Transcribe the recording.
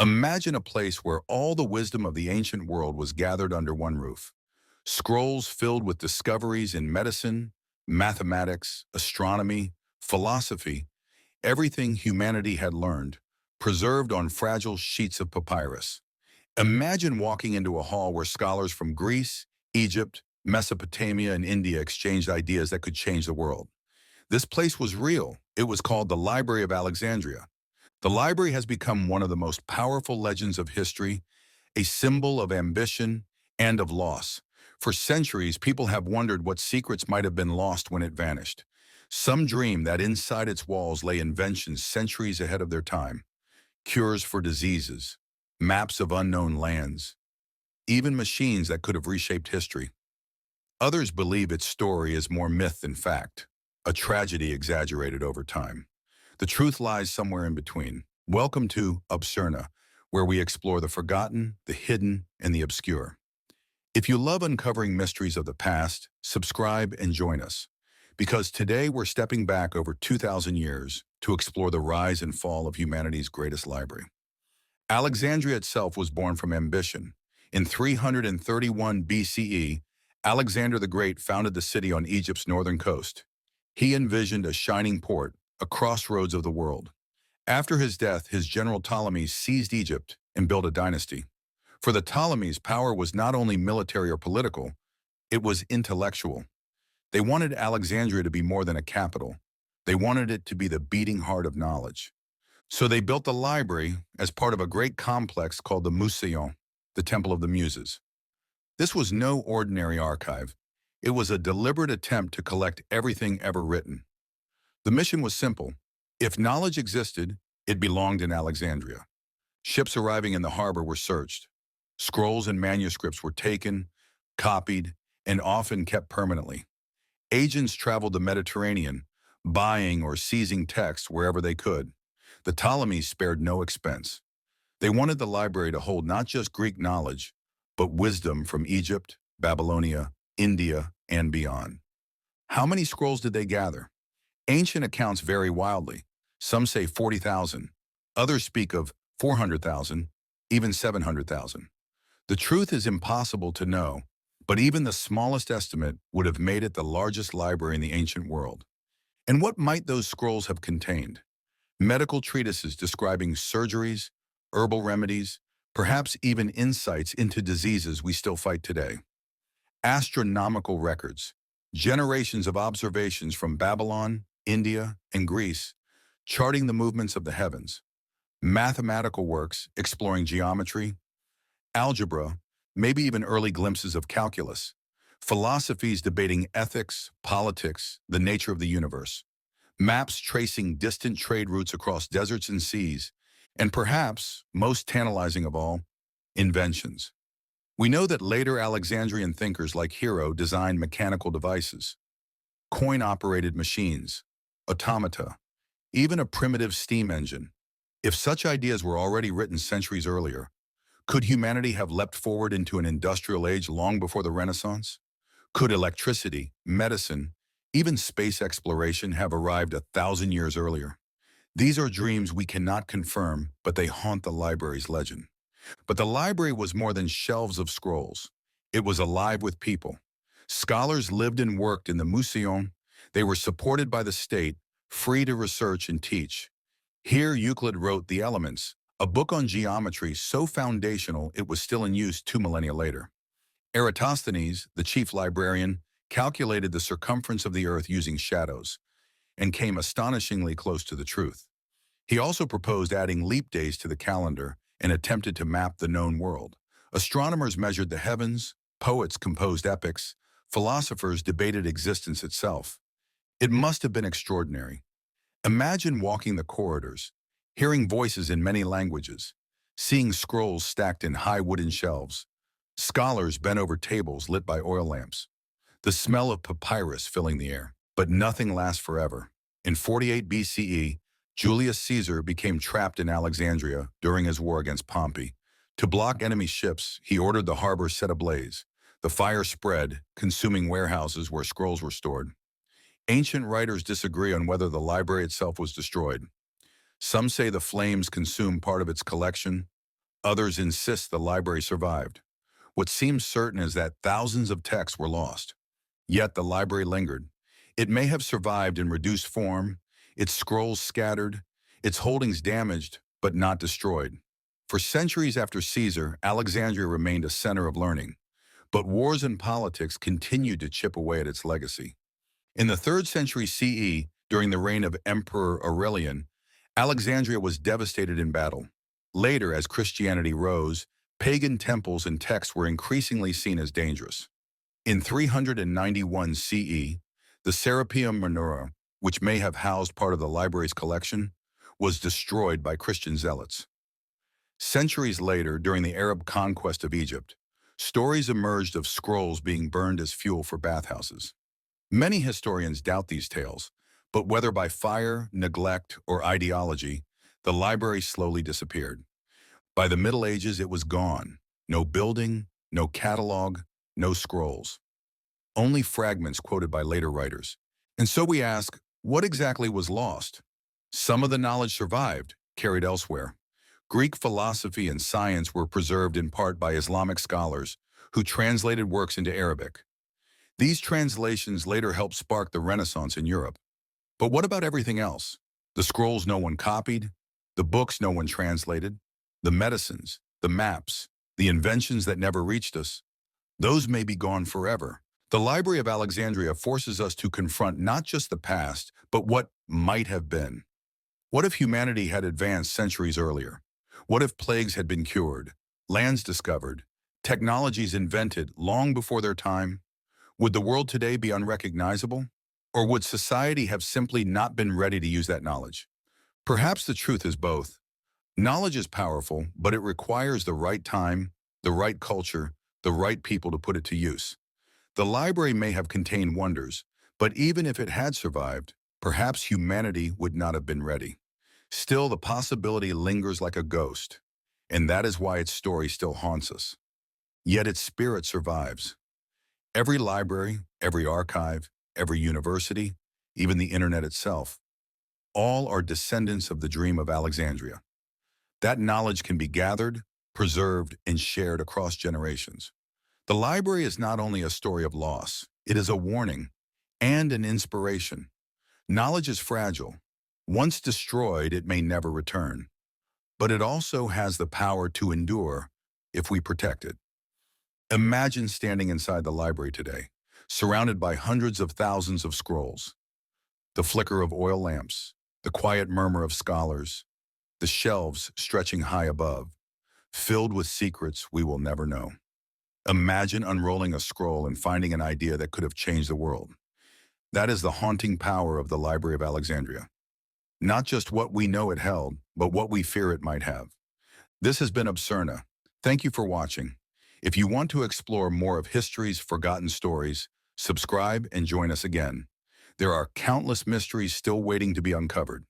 Imagine a place where all the wisdom of the ancient world was gathered under one roof. Scrolls filled with discoveries in medicine, mathematics, astronomy, philosophy, everything humanity had learned, preserved on fragile sheets of papyrus. Imagine walking into a hall where scholars from Greece, Egypt, Mesopotamia, and India exchanged ideas that could change the world. This place was real. It was called the Library of Alexandria. The library has become one of the most powerful legends of history, a symbol of ambition and of loss. For centuries, people have wondered what secrets might have been lost when it vanished. Some dream that inside its walls lay inventions centuries ahead of their time, cures for diseases, maps of unknown lands, even machines that could have reshaped history. Others believe its story is more myth than fact, a tragedy exaggerated over time. The truth lies somewhere in between. Welcome to Obscerna, where we explore the forgotten, the hidden, and the obscure. If you love uncovering mysteries of the past, subscribe and join us. Because today we're stepping back over 2,000 years to explore the rise and fall of humanity's greatest library. Alexandria itself was born from ambition. In 331 BCE, Alexander the Great founded the city on Egypt's northern coast. He envisioned a shining port, a crossroads of the world. After his death, his general Ptolemy seized Egypt and built a dynasty. For the Ptolemies, power was not only military or political, it was intellectual. They wanted Alexandria to be more than a capital. They wanted it to be the beating heart of knowledge. So they built the library as part of a great complex called the Museion, the Temple of the Muses. This was no ordinary archive. It was a deliberate attempt to collect everything ever written. The mission was simple. If knowledge existed, it belonged in Alexandria. Ships arriving in the harbor were searched. Scrolls and manuscripts were taken, copied, and often kept permanently. Agents traveled the Mediterranean, buying or seizing texts wherever they could. The Ptolemies spared no expense. They wanted the library to hold not just Greek knowledge, but wisdom from Egypt, Babylonia, India, and beyond. How many scrolls did they gather? Ancient accounts vary wildly. Some say 40,000. Others speak of 400,000, even 700,000. The truth is impossible to know, but even the smallest estimate would have made it the largest library in the ancient world. And what might those scrolls have contained? Medical treatises describing surgeries, herbal remedies, perhaps even insights into diseases we still fight today. Astronomical records, generations of observations from Babylon, India, and Greece, charting the movements of the heavens. Mathematical works exploring geometry, algebra, maybe even early glimpses of calculus. Philosophies debating ethics, politics, the nature of the universe. Maps tracing distant trade routes across deserts and seas. And perhaps, most tantalizing of all, inventions. We know that later Alexandrian thinkers like Hero designed mechanical devices, coin-operated machines, automata, even a primitive steam engine. If such ideas were already written centuries earlier, could humanity have leapt forward into an industrial age long before the Renaissance? Could electricity, medicine, even space exploration have arrived 1,000 years earlier? These are dreams we cannot confirm, but they haunt the library's legend. But the library was more than shelves of scrolls. It was alive with people. Scholars lived and worked in the Museion. They were supported by the state, free to research and teach. Here Euclid wrote The Elements, a book on geometry so foundational it was still in use 2 millennia later. Eratosthenes, the chief librarian, calculated the circumference of the earth using shadows and came astonishingly close to the truth. He also proposed adding leap days to the calendar and attempted to map the known world. Astronomers measured the heavens, poets composed epics, philosophers debated existence itself. It must have been extraordinary. Imagine walking the corridors, hearing voices in many languages, seeing scrolls stacked in high wooden shelves, scholars bent over tables lit by oil lamps, the smell of papyrus filling the air. But nothing lasts forever. In 48 BCE, Julius Caesar became trapped in Alexandria during his war against Pompey. To block enemy ships, he ordered the harbor set ablaze. The fire spread, consuming warehouses where scrolls were stored. Ancient writers disagree on whether the library itself was destroyed. Some say the flames consumed part of its collection. Others insist the library survived. What seems certain is that thousands of texts were lost. Yet the library lingered. It may have survived in reduced form, its scrolls scattered, its holdings damaged, but not destroyed. For centuries after Caesar, Alexandria remained a center of learning, but wars and politics continued to chip away at its legacy. In the 3rd century CE, during the reign of Emperor Aurelian, Alexandria was devastated in battle. Later, as Christianity rose, pagan temples and texts were increasingly seen as dangerous. In 391 CE, the Serapeum Minora, which may have housed part of the library's collection, was destroyed by Christian zealots. Centuries later, during the Arab conquest of Egypt, stories emerged of scrolls being burned as fuel for bathhouses. Many historians doubt these tales, but whether by fire, neglect, or ideology, the library slowly disappeared. By the Middle Ages, it was gone. No building, no catalog, no scrolls. Only fragments quoted by later writers. And so we ask, what exactly was lost? Some of the knowledge survived, carried elsewhere. Greek philosophy and science were preserved in part by Islamic scholars who translated works into Arabic. These translations later helped spark the Renaissance in Europe. But what about everything else? The scrolls no one copied, the books no one translated, the medicines, the maps, the inventions that never reached us. Those may be gone forever. The Library of Alexandria forces us to confront not just the past, but what might have been. What if humanity had advanced centuries earlier? What if plagues had been cured, lands discovered, technologies invented long before their time? Would the world today be unrecognizable? Or would society have simply not been ready to use that knowledge? Perhaps the truth is both. Knowledge is powerful, but it requires the right time, the right culture, the right people to put it to use. The library may have contained wonders, but even if it had survived, perhaps humanity would not have been ready. Still, the possibility lingers like a ghost, and that is why its story still haunts us. Yet its spirit survives. Every library, every archive, every university, even the internet itself, all are descendants of the dream of Alexandria. That knowledge can be gathered, preserved, and shared across generations. The library is not only a story of loss, it is a warning and an inspiration. Knowledge is fragile. Once destroyed, it may never return. But it also has the power to endure if we protect it. Imagine standing inside the library today, surrounded by hundreds of thousands of scrolls. The flicker of oil lamps, the quiet murmur of scholars, the shelves stretching high above, filled with secrets we will never know. Imagine unrolling a scroll and finding an idea that could have changed the world. That is the haunting power of the Library of Alexandria. Not just what we know it held, but what we fear it might have. This has been Absurna. Thank you for watching. If you want to explore more of history's forgotten stories, subscribe and join us again. There are countless mysteries still waiting to be uncovered.